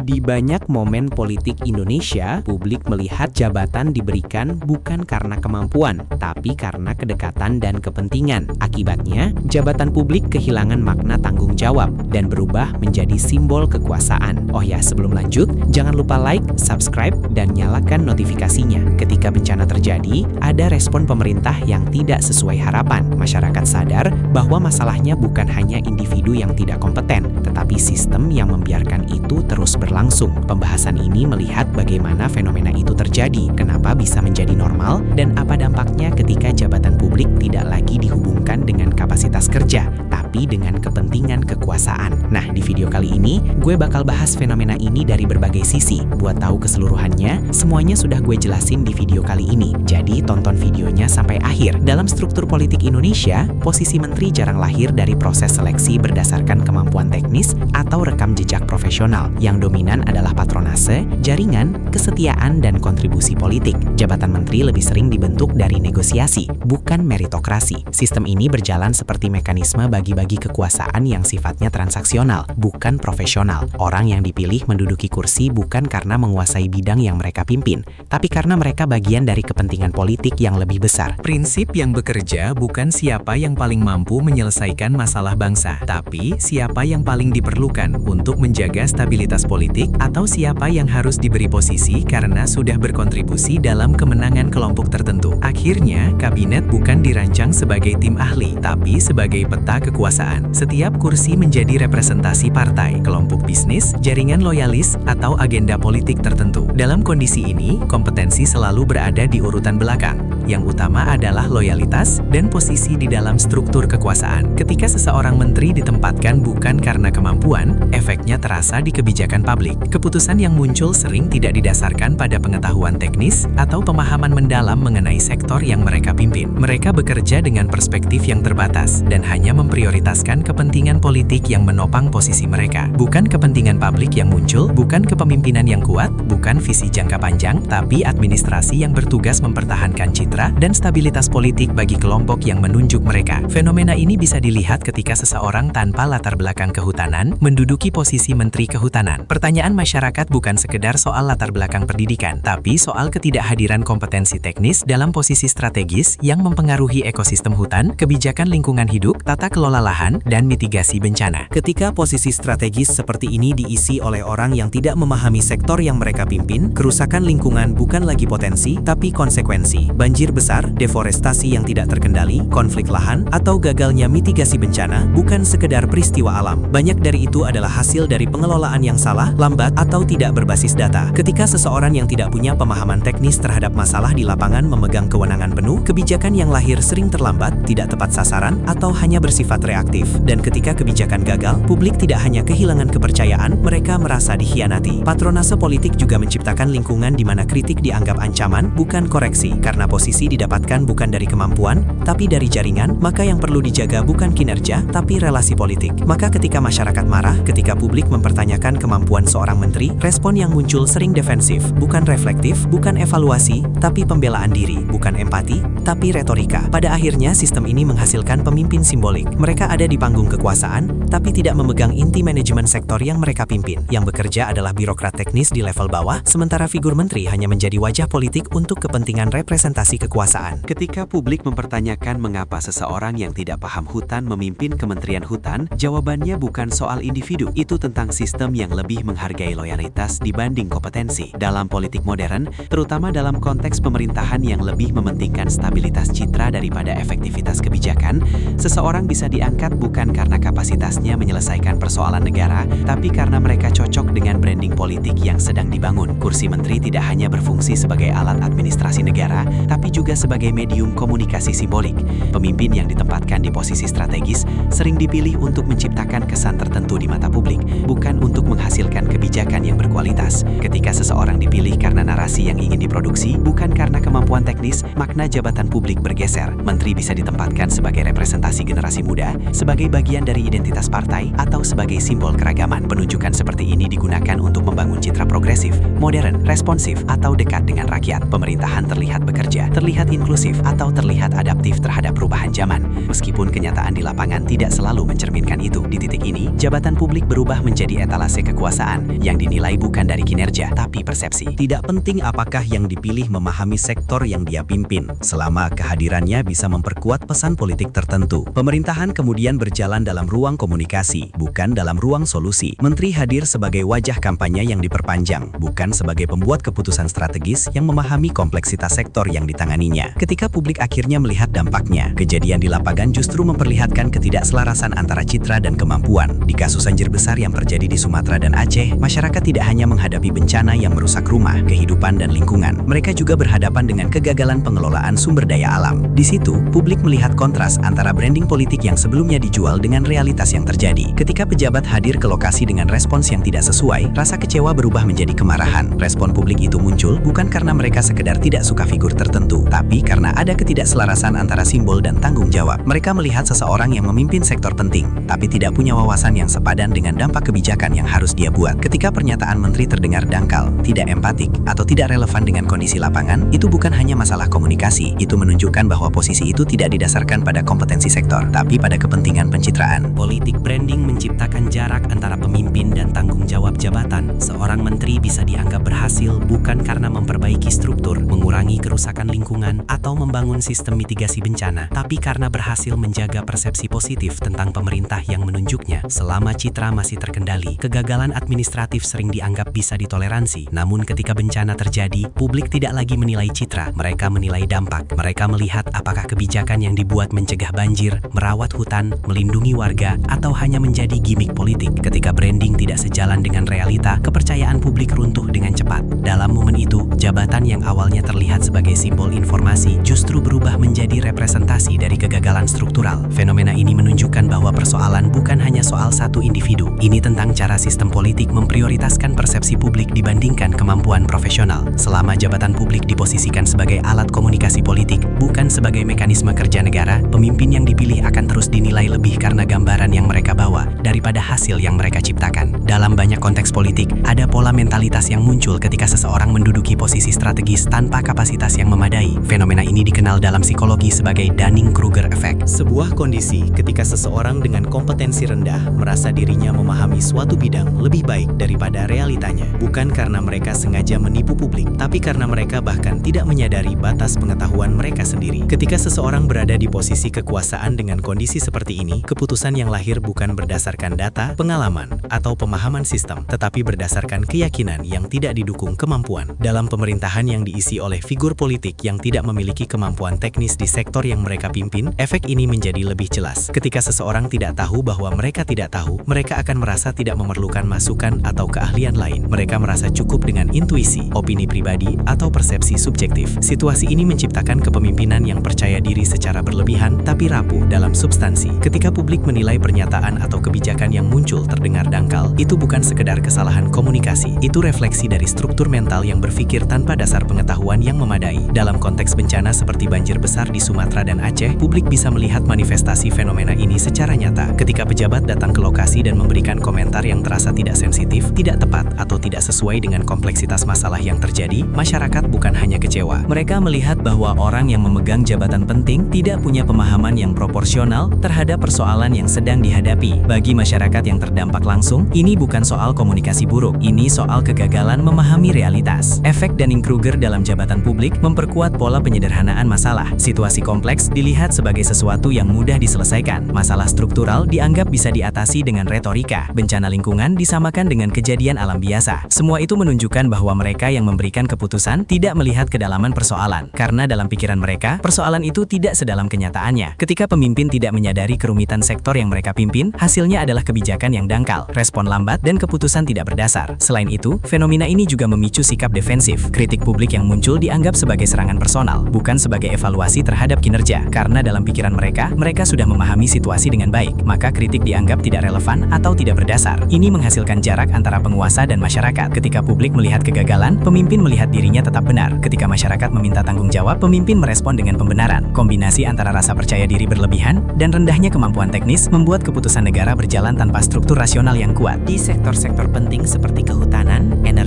Di banyak momen politik Indonesia, publik melihat jabatan diberikan bukan karena kemampuan, tapi karena kedekatan dan kepentingan. Akibatnya, jabatan publik kehilangan makna tanggung jawab dan berubah menjadi simbol kekuasaan. Oh ya, sebelum lanjut, jangan lupa like, subscribe, dan nyalakan notifikasinya. Ketika bencana terjadi, ada respon pemerintah yang tidak sesuai harapan. Masyarakat sadar bahwa masalahnya bukan hanya individu yang tidak kompeten, tetapi sistem yang membiarkan itu terus berlangsung. Pembahasan ini melihat bagaimana fenomena itu terjadi, kenapa bisa menjadi normal, dan apa dampaknya ketika jabatan publik tidak lagi dihubungkan dengan kapasitas kerja, tapi dengan kepentingan kekuasaan. Nah, di video kali ini, gue bakal bahas fenomena ini dari berbagai sisi. Buat tahu keseluruhannya, semuanya sudah gue jelasin di video kali ini. Jadi, tonton videonya sampai akhir. Dalam struktur politik Indonesia, posisi menteri jarang lahir dari proses seleksi berdasarkan kemampuan teknis atau rekam jejak profesional. Yang dominan adalah patronase, jaringan, kesetiaan, dan kontribusi politik. Jabatan menteri lebih sering dibentuk dari negosiasi, bukan meritokrasi. Sistem ini berjalan seperti mekanisme bagi-bagi kekuasaan yang sifatnya transaksional, bukan profesional. Orang yang dipilih menduduki kursi bukan karena menguasai bidang yang mereka pimpin, tapi karena mereka bagian dari kepentingan politik yang lebih besar. Prinsip yang bekerja bukan siapa yang paling mampu menyelesaikan masalah bangsa, tapi siapa yang paling diperlukan untuk menjaga stabilitas politik atau siapa yang harus diberi posisi karena sudah berkontribusi dalam kemenangan kelompok tertentu. Akhirnya, kabinet bukan dirancang sebagai tim ahli, tapi sebagai peta kekuasaan. Setiap kursi menjadi representasi partai, kelompok bisnis, jaringan loyalis, atau agenda politik tertentu. Dalam kondisi ini, kompetensi selalu berada di urutan belakang. Yang utama adalah loyalitas dan posisi di dalam struktur kekuasaan. Ketika seseorang menteri ditempatkan bukan karena kemampuan, efeknya terasa di kebijakan publik. Keputusan yang muncul sering tidak didasarkan pada pengetahuan teknis atau pemahaman mendalam mengenai sektor yang mereka pimpin. Mereka bekerja dengan perspektif yang terbatas dan hanya memprioritaskan kepentingan politik yang menopang posisi mereka. Bukan kepentingan publik yang muncul, bukan kepemimpinan yang kuat, bukan visi jangka panjang, tapi administrasi yang bertugas mempertahankan citra dan stabilitas politik bagi kelompok yang menunjuk mereka. Fenomena ini bisa dilihat ketika seseorang tanpa latar belakang kehutanan menduduki posisi menteri kehutanan. Pertanyaan masyarakat bukan sekedar soal latar belakang pendidikan, tapi soal ketidakhadiran kompetensi teknis dalam posisi strategis yang mempengaruhi ekosistem hutan, kebijakan lingkungan hidup, tata kelola lahan, dan mitigasi bencana. Ketika posisi strategis seperti ini diisi oleh orang yang tidak memahami sektor yang mereka pimpin, kerusakan lingkungan bukan lagi potensi, tapi konsekuensi. Banjir besar, deforestasi yang tidak terkendali, konflik lahan, atau gagalnya mitigasi bencana bukan sekedar peristiwa alam. Banyak dari itu adalah hasil dari pengelolaan yang salah, lambat, atau tidak berbasis data. Ketika seseorang yang tidak punya pemahaman teknis terhadap masalah di lapangan memegang kewenangan penuh, kebijakan yang lahir sering terlambat, tidak tepat sasaran, atau hanya bersifat reaktif. Dan ketika kebijakan gagal, publik tidak hanya kehilangan kepercayaan, mereka merasa dikhianati. Patronase politik juga menciptakan lingkungan di mana kritik dianggap ancaman, bukan koreksi. Karena posisi didapatkan bukan dari kemampuan, tapi dari jaringan, maka yang perlu dijaga bukan kinerja, tapi relasi politik. Maka ketika masyarakat marah, ketika publik mempertanyakan kemampuan seorang menteri, respon yang muncul sering defensif, bukan reflektif, bukan evaluasi, tapi pembelaan diri, bukan empati, tapi retorika. Pada akhirnya, sistem ini menghasilkan pemimpin simbolik. Mereka ada di panggung kekuasaan, tapi tidak memegang inti manajemen sektor yang mereka pimpin. Yang bekerja adalah birokrat teknis di level bawah, sementara figur menteri hanya menjadi wajah politik untuk kepentingan representasi kekuasaan. Ketika publik mempertanyakan mengapa seseorang yang tidak paham hutan memimpin Kementerian Hutan, jawabannya bukan soal individu, itu tentang sistem yang lebih menghargai loyalitas dibanding kompetensi. Dalam politik modern, terutama dalam konteks pemerintahan yang lebih mementingkan stabilitas citra daripada efektivitas kebijakan, seseorang bisa diangkat bukan karena kapasitasnya menyelesaikan persoalan negara, tapi karena mereka cocok dengan branding politik yang sedang dibangun. Kursi menteri tidak hanya berfungsi sebagai alat administrasi negara, tapi juga sebagai medium komunikasi simbolik. Pemimpin yang ditempatkan di posisi strategis sering dipilih untuk menciptakan kesan tertentu di mata publik, bukan untuk menghasilkan kebijakan yang berkualitas. Ketika seseorang dipilih karena narasi yang ingin diproduksi, bukan karena kemampuan teknis, makna jabatan publik bergeser. Menteri bisa ditempatkan sebagai representasi generasi muda, sebagai bagian dari identitas partai, atau sebagai simbol keragaman. Penunjukan seperti ini digunakan untuk membangun citra progresif, modern, responsif, atau dekat dengan rakyat. Pemerintahan terlihat bekerja, terlihat inklusif, atau terlihat adaptif terhadap perubahan zaman. Meskipun kenyataan di lapangan tidak selalu mencerminkan itu. Di titik ini, jabatan publik berubah menjadi etalase kekuasaan yang dinilai bukan dari kinerja, tapi persepsi. Tidak penting apakah yang dipilih memahami sektor yang dia pimpin, selama kehadirannya bisa memperkuat pesan politik tertentu. Pemerintahan kemudian berjalan dalam ruang komunikasi, bukan dalam ruang solusi. Menteri hadir sebagai wajah kampanye yang diperpanjang, bukan sebagai pembuat keputusan strategis yang memahami kompleksitas sektor yang ditanganinya. Ketika publik akhirnya melihat dampaknya, kejadian di lapangan justru memperlihatkan ketidakselarasan antara citra dan kemampuan. Di kasus banjir besar yang terjadi di Sumatera dan Aceh, masyarakat tidak hanya menghadapi bencana yang merusak rumah, kehidupan, dan lingkungan. Mereka juga berhadapan dengan kegagalan pengelolaan sumber daya alam. Di situ, publik melihat kontras antara branding politik yang sebelumnya dijual dengan realitas yang terjadi. Ketika pejabat hadir ke lokasi dengan respons yang tidak sesuai, rasa kecewa berubah menjadi kemarahan. Respon publik itu muncul bukan karena mereka sekedar tidak suka figur tertentu, tapi karena ada ketidakselarasan antara simbol dan tanggung jawab. Mereka melihat seseorang yang memimpin sektor penting, tapi tidak punya wawasan yang sepadan dengan dampak kebijakan yang harus dia buat. Ketika pernyataan menteri terdengar dangkal, tidak empatik, atau tidak relevan dengan kondisi lapangan, itu bukan hanya masalah komunikasi. Itu menunjukkan bahwa posisi itu tidak didasarkan pada kompetensi sektor, tapi pada kepentingan pencitraan. Politik branding menciptakan jarak antara pemimpin dan tanggung jawab jabatan. Seorang menteri bisa dianggap berhasil bukan karena memperbaiki struktur, mengurangi kerusakan lingkungan, atau membangun sistem mitigasi bencana, tapi karena berhasil menjaga persepsi positif tentang pemerintah yang menunjuknya. Selama citra masih terkendali, kegagalan administratif sering dianggap bisa ditoleransi. Namun ketika bencana terjadi, publik tidak lagi menilai citra, mereka menilai dampak. Mereka melihat apakah kebijakan yang dibuat mencegah banjir, merawat hutan, melindungi warga, atau hanya menjadi gimmick politik. Ketika branding tidak sejalan dengan realita, kepercayaan publik runtuh dengan cepat. Dalam momen itu, jabatan yang awalnya terlihat sebagai simbol informasi justru berubah menjadi representasi dari kegagalan struktural. Fenomena ini menunjukkan bahwa persoalan bukan hanya soal satu individu. Ini tentang cara sistem politik memprioritaskan persepsi publik dibandingkan kemampuan profesional. Selama jabatan publik diposisikan sebagai alat komunikasi politik, bukan sebagai mekanisme kerja negara, pemimpin yang dipilih akan terus dinilai lebih karena gambaran yang mereka bawa daripada hasil yang mereka ciptakan. Dalam banyak konteks politik, ada pola mentalitas yang muncul ketika seseorang menduduki posisi strategis tanpa kapasitas yang memadai. Fenomena ini dikenal dalam psikologi sebagai Dunning-Kruger Effect. Sebuah kondisi ketika seseorang dengan kompetensi rendah merasa dirinya memahami suatu bidang lebih baik daripada realitanya, bukan karena mereka sengaja menipu publik, tapi karena mereka bahkan tidak menyadari batas pengetahuan mereka sendiri. Ketika seseorang berada di posisi kekuasaan dengan kondisi seperti ini, keputusan yang lahir bukan berdasarkan data, pengalaman, atau pemahaman sistem, tetapi berdasarkan keyakinan yang tidak didukung kemampuan. Dalam pemerintahan yang diisi oleh figur politik yang tidak memiliki kemampuan teknis di sektor yang mereka pimpin, efek ini menjadi lebih jelas. Ketika seseorang tidak tahu bahwa mereka tidak tahu, mereka akan merasa tidak memerlukan masukan atau keahlian lain. Mereka merasa cukup dengan intuisi, opini pribadi, atau persepsi subjektif. Situasi ini menciptakan kepemimpinan yang percaya diri secara berlebihan, tapi rapuh dalam substansi. Ketika publik menilai pernyataan atau kebijakan yang muncul terdengar dangkal, itu bukan sekedar kesalahan komunikasi. Itu refleksi dari struktur mental yang berpikir tanpa dasar pengetahuan yang memadai. Dalam konteks bencana seperti banjir besar di Sumatera dan Aceh, publik bisa melihat manifestasi fenomena ini secara nyata. Ketika pejabat datang ke lokasi dan memberikan komentar yang terasa tidak sensitif, tidak tepat, atau tidak sesuai dengan kompleksitas masalah yang terjadi, masyarakat bukan hanya kecewa. Mereka melihat bahwa orang yang memegang jabatan penting tidak punya pemahaman yang proporsional terhadap persoalan yang sedang dihadapi. Bagi masyarakat yang terdampak langsung, ini bukan soal komunikasi buruk, ini soal kegagalan memahami realitas. Efek Dunning-Kruger dalam jabatan publik memperkuat pola penyederhanaan masalah. Situasi kompleks dilihat sebagai sesuatu yang mudah diselesaikan. Masalah struktural dianggap bisa diatasi dengan retorika. Bencana lingkungan disamakan dengan kejadian alam biasa. Semua itu menunjukkan bahwa mereka yang memberikan keputusan tidak melihat kedalaman persoalan. Karena dalam pikiran mereka, persoalan itu tidak sedalam kenyataannya. Ketika pemimpin tidak menyadari kerumitan sektor yang mereka pimpin, hasilnya adalah kebijakan yang dangkal, respon lambat, dan keputusan tidak berdasar. Selain itu, fenomena ini juga memicu sikap defensif. Kritik publik yang muncul dianggap sebagai serangan personal, bukan sebagai evaluasi terhadap kinerja. Karena dalam pikiran mereka, mereka sudah memahami situasi dengan baik, maka kritik dianggap tidak relevan atau tidak berdasar. Ini menghasilkan jarak antara penguasa dan masyarakat. Ketika publik melihat kegagalan, pemimpin melihat dirinya tetap benar. Ketika masyarakat meminta tanggung jawab, pemimpin merespon dengan pembenaran. Kombinasi antara rasa percaya diri berlebihan dan rendahnya kemampuan teknis membuat keputusan negara berjalan tanpa struktur rasional yang kuat. Di sektor-sektor penting seperti kehutanan, energi,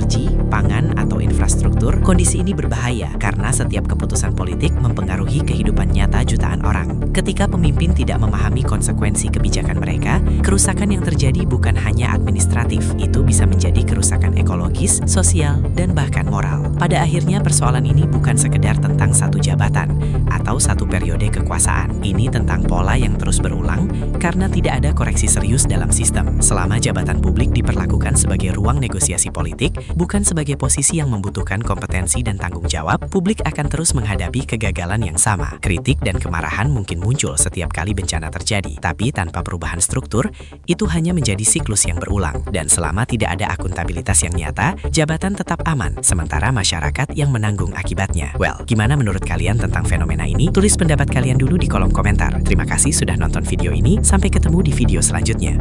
infrastruktur, kondisi ini berbahaya karena setiap keputusan politik mempengaruhi kehidupan nyata jutaan orang. Ketika pemimpin tidak memahami konsekuensi kebijakan mereka, kerusakan yang terjadi bukan hanya administratif, itu bisa menjadi kerusakan ekologis, sosial, dan bahkan moral. Pada akhirnya persoalan ini bukan sekedar tentang satu jabatan atau satu periode kekuasaan. Ini tentang pola yang terus berulang karena tidak ada koreksi serius dalam sistem. Selama jabatan publik diperlakukan sebagai ruang negosiasi politik, bukan sebagai posisi yang membutuhkan kompetensi dan tanggung jawab, publik akan terus menghadapi kegagalan yang sama. Kritik dan kemarahan mungkin muncul setiap kali bencana terjadi, tapi tanpa perubahan struktur, itu hanya menjadi siklus yang berulang. Dan selama tidak ada akuntabilitas yang nyata, jabatan tetap aman, sementara masyarakat yang menanggung akibatnya. Well, gimana menurut kalian tentang fenomena ini? Tulis pendapat kalian dulu di kolom komentar. Terima kasih sudah nonton video ini, sampai ketemu di video selanjutnya.